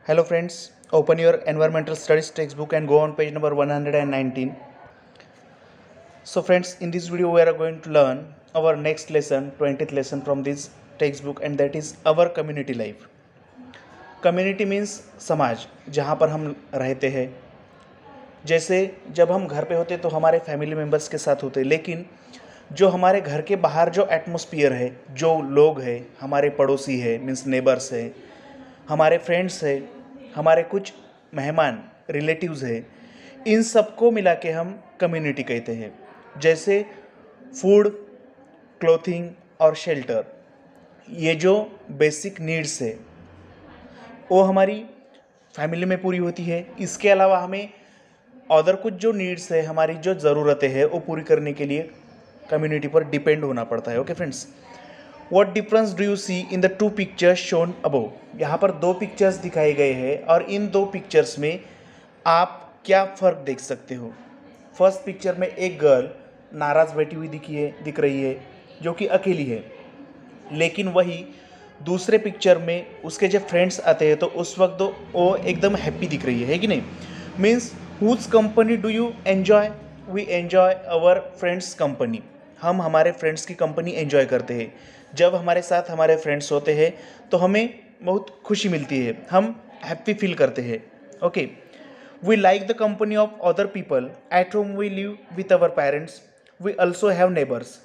Hello friends, open your environmental studies textbook and go on page number 119. So friends, in this video we are going to learn our next lesson, 20th lesson from this textbook, and that is our community life. Community means समाज, जहाँ पर हम रहते हैं। जैसे जब हम घर पे होते तो हमारे फैमिली मेम्बर्स के साथ होते, लेकिन जो हमारे घर के बाहर जो एटमॉस्फेयर है, जो लोग हैं, हमारे पड़ोसी है मीन्स नेबर्स है, हमारे फ्रेंड्स है, हमारे कुछ मेहमान रिलेटिव्स है, इन सबको मिला के हम कम्युनिटी कहते हैं। जैसे फूड, क्लोथिंग और शेल्टर, ये जो बेसिक नीड्स है वो हमारी फैमिली में पूरी होती है। इसके अलावा हमें अदर कुछ जो नीड्स है, हमारी जो ज़रूरतें हैं वो पूरी करने के लिए कम्युनिटी पर डिपेंड होना पड़ता है। Okay friends, what difference do you see in the two pictures shown above. यहाँ पर दो पिक्चर्स दिखाए गए हैं और इन दो पिक्चर्स में आप क्या फ़र्क देख सकते हो। फर्स्ट पिक्चर में एक गर्ल नाराज़ बैठी हुई दिख रही है, जो कि अकेली है, लेकिन वही दूसरे पिक्चर में उसके जब फ्रेंड्स आते हैं तो उस वक्त वो एकदम हैप्पी दिख रही है कि नहीं। Means whose company do you enjoy. We enjoy our friends company. हम हमारे फ्रेंड्स की कंपनी एंजॉय करते हैं। जब हमारे साथ हमारे फ्रेंड्स होते हैं तो हमें बहुत खुशी मिलती है, हम हैप्पी फील करते हैं। Okay, we like the company of other people at home we live with our parents. We also have neighbours.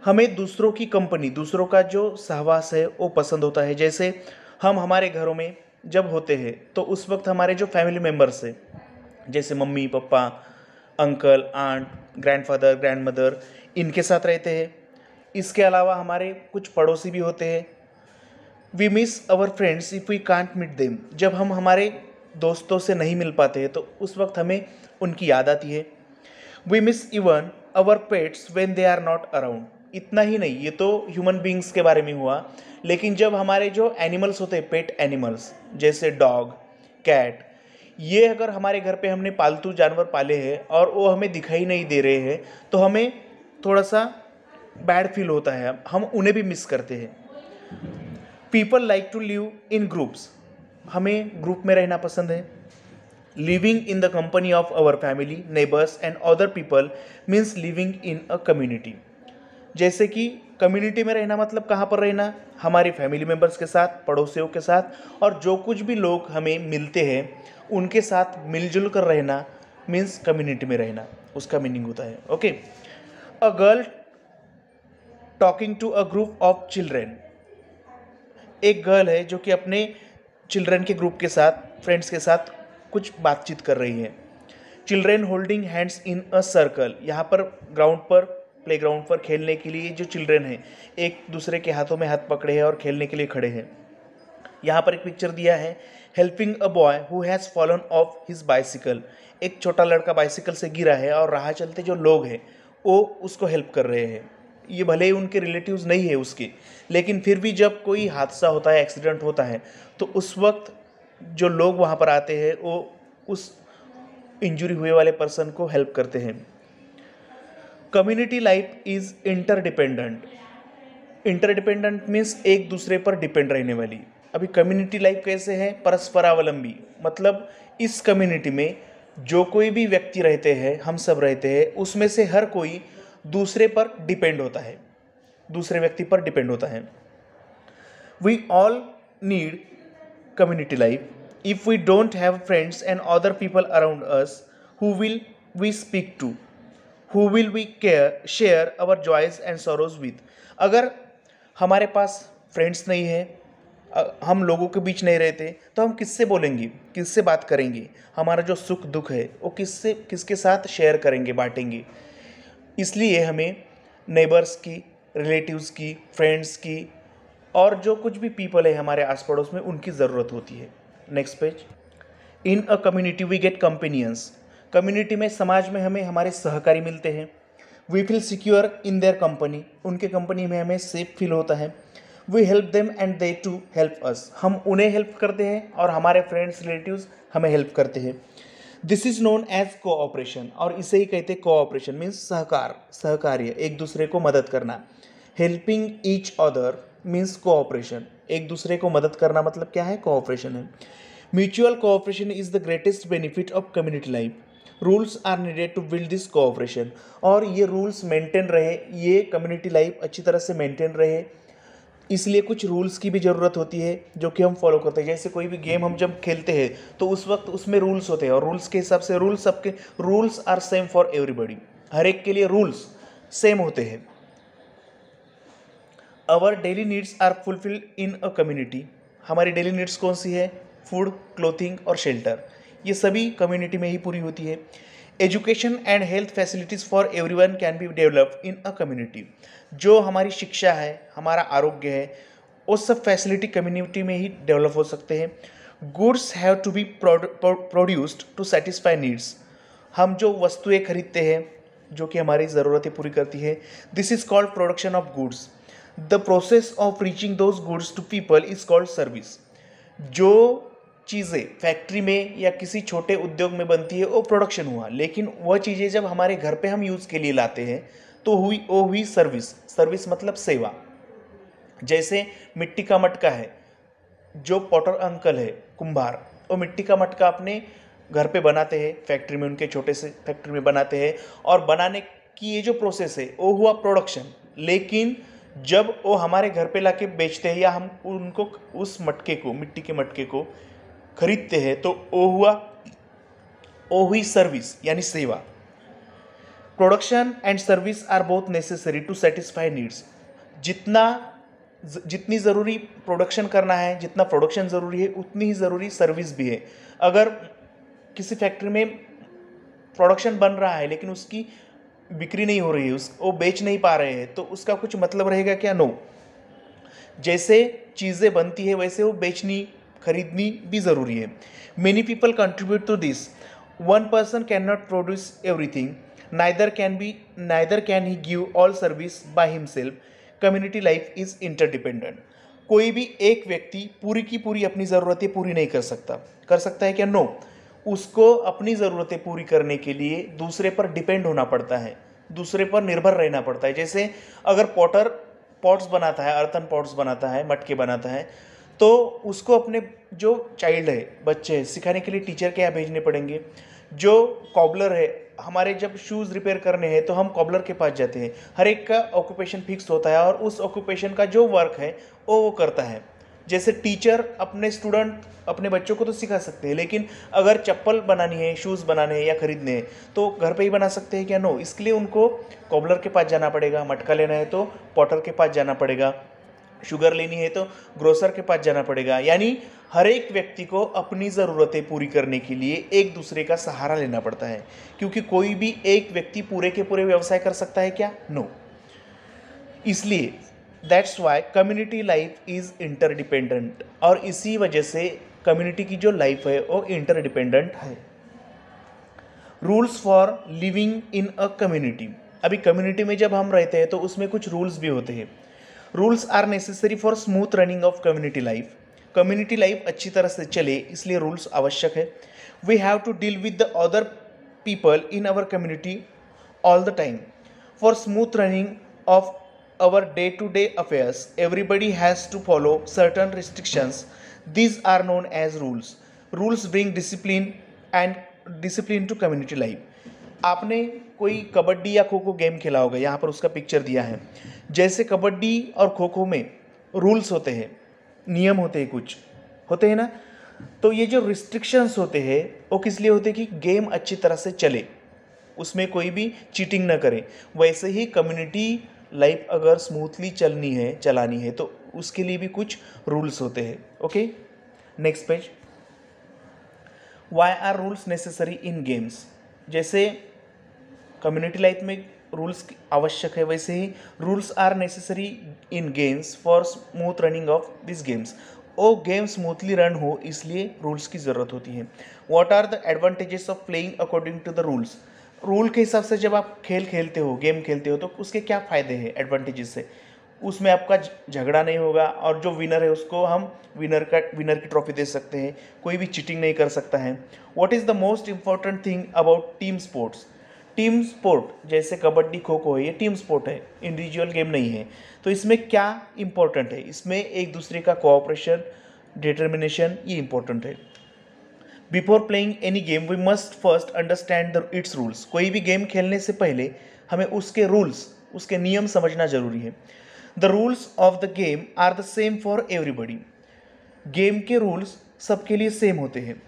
हमें दूसरों की कंपनी, दूसरों का जो सहवास है वो पसंद होता है। जैसे हम हमारे घरों में जब होते हैं तो उस वक्त हमारे जो फैमिली मेम्बर्स हैं, जैसे mummy papa, uncle aunt, grandfather grandmother, इनके साथ रहते हैं। इसके अलावा हमारे कुछ पड़ोसी भी होते हैं। We miss our friends if we can't meet them. जब हम हमारे दोस्तों से नहीं मिल पाते हैं तो उस वक्त हमें उनकी याद आती है। We miss even our pets when they are not around. इतना ही नहीं, ये तो ह्यूमन बींग्स के बारे में हुआ, लेकिन जब हमारे जो एनिमल्स होते हैं, पेट एनिमल्स जैसे डॉग, कैट, ये अगर हमारे घर पे हमने पालतू जानवर पाले हैं और वो हमें दिखाई नहीं दे रहे हैं तो हमें थोड़ा सा बैड फील होता है, हम उन्हें भी मिस करते हैं। People like to live in groups. हमें ग्रुप में रहना पसंद है। Living in the company of our family, neighbours and other people means living in a community. जैसे कि कम्युनिटी में रहना मतलब कहाँ पर रहना, हमारी फैमिली मेम्बर्स के साथ, पड़ोसियों के साथ, और जो कुछ भी लोग हमें मिलते हैं उनके साथ मिलजुल कर रहना मीन्स कम्युनिटी में रहना, उसका मीनिंग होता है। Okay, a girl talking to a group of children. एक गर्ल है जो कि अपने चिल्ड्रन के ग्रुप के साथ, फ्रेंड्स के साथ कुछ बातचीत कर रही है। Children holding hands in a circle. यहाँ पर ग्राउंड पर, प्ले ग्राउंड पर खेलने के लिए जो चिल्ड्रेन हैं एक दूसरे के हाथों में हाथ पकड़े हैं और खेलने के लिए खड़े हैं। यहाँ पर एक पिक्चर दिया है, helping a boy who has fallen of his bicycle. एक छोटा लड़का बाइसिकल से गिरा है और राह चलते जो लोग हैं वो उसको हेल्प कर रहे हैं। ये भले ही उनके रिलेटिव्स नहीं है उसके, लेकिन फिर भी जब कोई हादसा होता है, एक्सीडेंट होता है, तो उस वक्त जो लोग वहाँ पर आते हैं वो उस इंजरी हुए वाले पर्सन को हेल्प करते हैं। Community life is interdependent. Interdependent means एक दूसरे पर डिपेंड रहने वाली। अभी कम्युनिटी लाइफ कैसे है, परस्परावलंबी, मतलब इस कम्युनिटी में जो कोई भी व्यक्ति रहते हैं, हम सब रहते हैं, उसमें से हर कोई दूसरे पर डिपेंड होता है, दूसरे व्यक्ति पर डिपेंड होता है। We all need community life. If we don't have friends and other people around us, who will we speak to? Who will we share our joys and sorrows with? अगर हमारे पास friends नहीं है, हम लोगों के बीच नहीं रहते, तो हम किससे बोलेंगे, किससे बात करेंगे, हमारा जो सुख दुख है वो किसके साथ शेयर करेंगे, बांटेंगे। इसलिए हमें नेबर्स की, रिलेटिव्स की, फ्रेंड्स की और जो कुछ भी पीपल है हमारे आस पड़ोस में, उनकी ज़रूरत होती है। Next page. In a community we get companions. Community में, समाज में हमें हमारे सहकारी मिलते हैं। We feel secure in their company. उनके कंपनी में हमें सेफ फील होता है। We help them and they to help us. हम उन्हें हेल्प करते हैं और हमारे फ्रेंड्स रिलेटिव्स हमें हेल्प करते हैं। This is known as cooperation, और इसे ही कहते हैं कोऑपरेशन मीन्स सहकार, सहकार्य, एक दूसरे को मदद करना। Helping each other means cooperation. एक दूसरे को मदद करना मतलब क्या है, कोऑपरेशन है। Mutual cooperation is the greatest benefit of community life. Rules are needed to build this cooperation. और ये रूल्स मेंटेन रहे, ये कम्युनिटी लाइफ अच्छी तरह से मेंटेन रहे, इसलिए कुछ रूल्स की भी ज़रूरत होती है जो कि हम फॉलो करते हैं. जैसे कोई भी गेम हम जब खेलते हैं तो उस वक्त उसमें रूल्स होते हैं और रूल्स के हिसाब से सबके rules are same for everybody. हर एक के लिए रूल्स सेम होते हैं. Our daily needs are fulfilled in a community. हमारी डेली नीड्स कौन सी है? फूड, क्लोथिंग और शेल्टर. ये सभी कम्युनिटी में ही पूरी होती है. Education and health facilities for everyone can be developed in a community. जो हमारी शिक्षा है, हमारा आरोग्य है, वो सब फैसिलिटी कम्युनिटी में ही डेवलप हो सकते हैं. Goods have to be produced to satisfy needs. हम जो वस्तुएं खरीदते हैं जो कि हमारी ज़रूरतें पूरी करती है, this is called production of goods. The process of reaching those goods to people is called service. जो चीज़ें फैक्ट्री में या किसी छोटे उद्योग में बनती है वो प्रोडक्शन हुआ, लेकिन वह चीज़ें जब हमारे घर पे हम यूज़ के लिए लाते हैं तो वो हुई सर्विस. सर्विस मतलब सेवा. जैसे मिट्टी का मटका है, जो पॉटर अंकल है, कुंभार, वो मिट्टी का मटका अपने घर पे बनाते हैं, फैक्ट्री में, उनके छोटे से फैक्ट्री में बनाते हैं, और बनाने की ये जो प्रोसेस है वो हुआ प्रोडक्शन. लेकिन जब वो हमारे घर पे लाके बेचते हैं या हम उनको उस मटके को, मिट्टी के मटके को खरीदते हैं, तो वो हुई सर्विस यानी सेवा. Production and service are both necessary to satisfy needs. जितनी ज़रूरी प्रोडक्शन करना है, जितना प्रोडक्शन ज़रूरी है, उतनी ही ज़रूरी सर्विस भी है. अगर किसी फैक्ट्री में प्रोडक्शन बन रहा है लेकिन उसकी बिक्री नहीं हो रही है, वो बेच नहीं पा रहे हैं, तो उसका कुछ मतलब रहेगा क्या? नो. जैसे चीज़ें बनती है वैसे वो बेचनी, खरीदनी भी ज़रूरी है. Many people contribute to this. One person can not produce everything, neither can he give all service by himself. Community life is interdependent. कोई भी एक व्यक्ति पूरी की पूरी अपनी ज़रूरतें पूरी नहीं कर सकता है क्या? नो. उसको अपनी ज़रूरतें पूरी करने के लिए दूसरे पर डिपेंड होना पड़ता है, दूसरे पर निर्भर रहना पड़ता है. जैसे अगर पॉटर पॉट्स बनाता है, अर्थन पॉट्स बनाता है, मटके बनाता है, तो उसको अपने जो चाइल्ड है, बच्चे हैं, सिखाने के लिए टीचर के यहाँ भेजने पड़ेंगे. जो कॉबलर है, हमारे जब शूज़ रिपेयर करने हैं तो हम कॉबलर के पास जाते हैं. हर एक का ऑक्यूपेशन फिक्स होता है और उस ऑक्यूपेशन का जो वर्क है वो करता है. जैसे टीचर अपने बच्चों को तो सिखा सकते हैं, लेकिन अगर चप्पल बनानी है, शूज़ बनाने हैं या खरीदने हैं तो घर पे ही बना सकते हैं क्या? नो. इसके लिए उनको कॉबलर के पास जाना पड़ेगा. मटका लेना है तो पॉटर के पास जाना पड़ेगा. शुगर लेनी है तो ग्रोसर के पास जाना पड़ेगा. यानी हर एक व्यक्ति को अपनी ज़रूरतें पूरी करने के लिए एक दूसरे का सहारा लेना पड़ता है. क्योंकि कोई भी एक व्यक्ति पूरे के पूरे व्यवसाय कर सकता है क्या? नो. इसलिए that's why community life is interdependent. और इसी वजह से कम्युनिटी की जो लाइफ है वो इंटरडिपेंडेंट है. Rules for living in a community. अभी कम्युनिटी में जब हम रहते हैं तो उसमें कुछ रूल्स भी होते हैं. Rules are necessary for smooth running of community life. Community life अच्छी तरह से चले इसलिए रूल्स आवश्यक है. We have to deal with the other people in our community all the time. For smooth running of our day-to-day affairs, everybody has to follow certain restrictions. These are known as rules. Rules bring discipline to community life. आपने कोई कबड्डी या kho kho game खेला होगा, यहाँ पर उसका picture दिया है. जैसे कबड्डी और खो खो में रूल्स होते हैं, नियम होते हैं, कुछ होते हैं ना. तो ये जो रिस्ट्रिक्शंस होते हैं वो किस लिए होते हैं? कि गेम अच्छी तरह से चले, उसमें कोई भी चीटिंग ना करे. वैसे ही कम्युनिटी लाइफ अगर स्मूथली चलानी है तो उसके लिए भी कुछ रूल्स होते हैं. Okay, next page. Why are rules necessary in games. जैसे कम्युनिटी लाइफ में रूल्स आवश्यक है, वैसे ही rules are necessary in games for smooth running of this games. वो गेम स्मूथली रन हो इसलिए रूल्स की ज़रूरत होती है. What are the advantages of playing according to the rules. Rule के हिसाब से जब आप खेलते हो, गेम खेलते हो, तो उसके क्या फ़ायदे हैं, एडवांटेजेस से? उसमें आपका झगड़ा नहीं होगा और जो विनर है उसको हम विनर की ट्रॉफी दे सकते हैं. कोई भी चीटिंग नहीं कर सकता है. What is the most important thing about team sports. Team sport जैसे कबड्डी, खो खो है, ये टीम स्पोर्ट है, इंडिविजुअल गेम नहीं है. तो इसमें क्या इम्पोर्टेंट है? इसमें एक दूसरे का कोऑपरेशन, डिटर्मिनेशन, ये इम्पोर्टेंट है. Before playing any game we must first understand its rules. कोई भी गेम खेलने से पहले हमें उसके रूल्स, उसके नियम समझना जरूरी है। The rules of the game are the same for everybody. Game के रूल्स सबके लिए सेम होते हैं।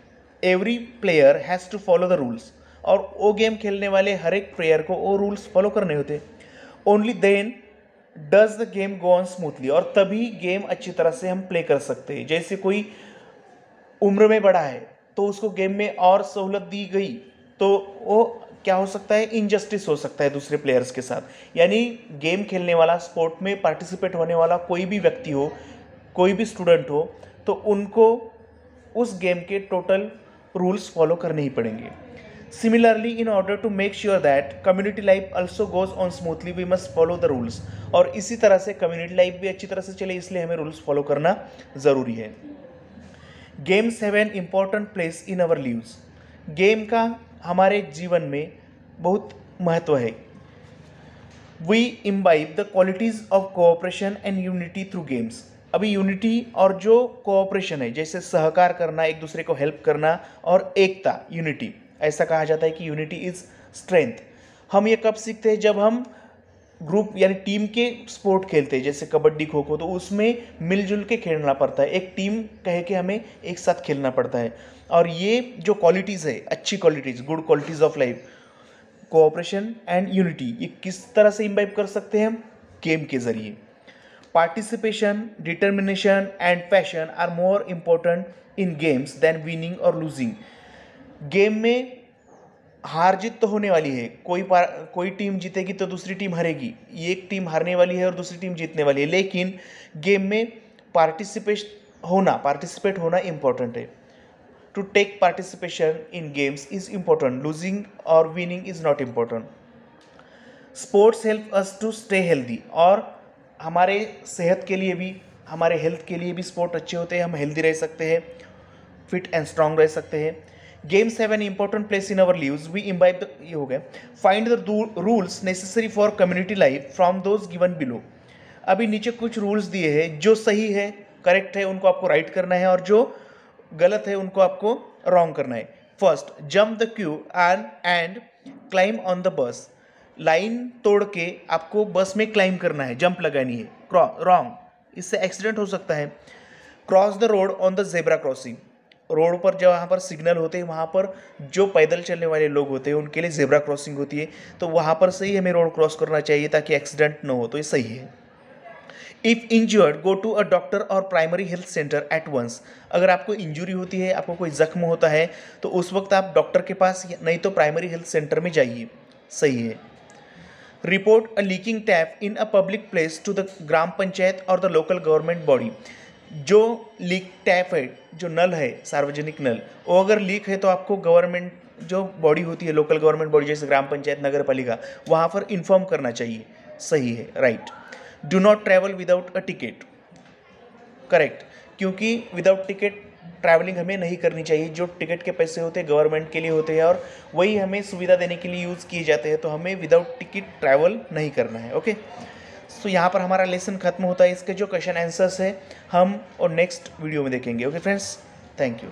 Every player has to follow the rules, और वो गेम खेलने वाले हर एक प्लेयर को वो रूल्स फॉलो करने होते। Only then does the game go on smoothly, और तभी गेम अच्छी तरह से हम प्ले कर सकते हैं। जैसे कोई उम्र में बड़ा है तो उसको गेम में और सहूलत दी गई तो वो क्या हो सकता है, इनजस्टिस हो सकता है दूसरे प्लेयर्स के साथ। यानी गेम खेलने वाला, स्पोर्ट में पार्टिसिपेट होने वाला कोई भी व्यक्ति हो, कोई भी स्टूडेंट हो, तो उनको उस गेम के टोटल रूल्स फॉलो करने ही पड़ेंगे। Similarly, in order to make sure that community life also goes on smoothly we must follow the rules. और इसी तरह से कम्युनिटी लाइफ भी अच्छी तरह से चले, इसलिए हमें रूल्स फॉलो करना ज़रूरी है। Games have an important place in our lives. Game का हमारे जीवन में बहुत महत्व है। We imbibe the qualities of cooperation and unity through games. अभी यूनिटी और जो कोऑपरेशन है, जैसे सहकार करना, एक दूसरे को हेल्प करना, और एकता, यूनिटी, ऐसा कहा जाता है कि यूनिटी इज़ स्ट्रेंथ। हम ये कब सीखते हैं, जब हम ग्रुप यानी टीम के स्पोर्ट खेलते हैं, जैसे कबड्डी, खो खो, तो उसमें मिलजुल के खेलना पड़ता है, एक टीम कह के हमें एक साथ खेलना पड़ता है। और ये जो क्वालिटीज़ है, अच्छी qualities, good qualities of life, cooperation and unity, ये किस तरह से इम्बाइब कर सकते हैं हम, गेम के जरिए। Participation, determination and passion are more important in games than winning और लूजिंग। गेम में हार जीत तो होने वाली है, कोई टीम जीतेगी तो दूसरी टीम हारेगी, एक टीम हारने वाली है और दूसरी टीम जीतने वाली है, लेकिन गेम में पार्टिसिपेट होना इम्पोर्टेंट है। To take participation in games is important, losing और winning is not important. Sports help us to stay healthy, और हमारे सेहत के लिए भी, हमारे हेल्थ के लिए भी स्पोर्ट अच्छे होते हैं, हम हेल्दी रह सकते हैं, फिट एंड स्ट्रांग रह सकते हैं। Games have an important place in our lives, we imbibe the, ये हो गया। Find the rules necessary for community life from those given below. अभी नीचे कुछ रूल्स दिए हैं, जो सही है, करेक्ट है, उनको आपको राइट करना है, और जो गलत है उनको आपको रॉन्ग करना है। First, jump the Q and climb on the bus. Line तोड़ के आपको बस में क्लाइम करना है, जंप लगानी है, रॉन्ग, इससे एक्सीडेंट हो सकता है। Cross the road on the zebra crossing. Road पर जहाँ पर सिग्नल होते हैं, वहाँ पर जो पैदल चलने वाले लोग होते हैं उनके लिए जेब्रा क्रॉसिंग होती है, तो वहाँ पर से ही हमें रोड क्रॉस करना चाहिए ताकि एक्सीडेंट न हो, तो ये सही है। If injured, go to a doctor और primary health centre at once. अगर आपको इंजरी होती है, आपको कोई जख्म होता है, तो उस वक्त आप डॉक्टर के पास, नहीं तो प्राइमरी हेल्थ सेंटर में जाइए, सही है। Report a leaking tap in a public place to the gram panchayat और द लोकल गवर्नमेंट बॉडी। जो लीक टैप है, जो नल है, सार्वजनिक नल, वो अगर लीक है तो आपको गवर्नमेंट जो बॉडी होती है, लोकल गवर्नमेंट बॉडी, जैसे ग्राम पंचायत, नगर पालिका, वहाँ पर इन्फॉर्म करना चाहिए, सही है, right. Do not travel without a ticket, correct, क्योंकि विदाउट टिकट ट्रैवलिंग हमें नहीं करनी चाहिए। जो टिकट के पैसे होते हैं गवर्नमेंट के लिए होते हैं, और वही हमें सुविधा देने के लिए यूज़ किए जाते हैं, तो हमें विदाउट टिकट ट्रैवल नहीं करना है। ओके, तो यहाँ पर हमारा लेसन खत्म होता है। इसके जो क्वेश्चन आंसर्स है हम और नेक्स्ट वीडियो में देखेंगे। Okay friends, thank you.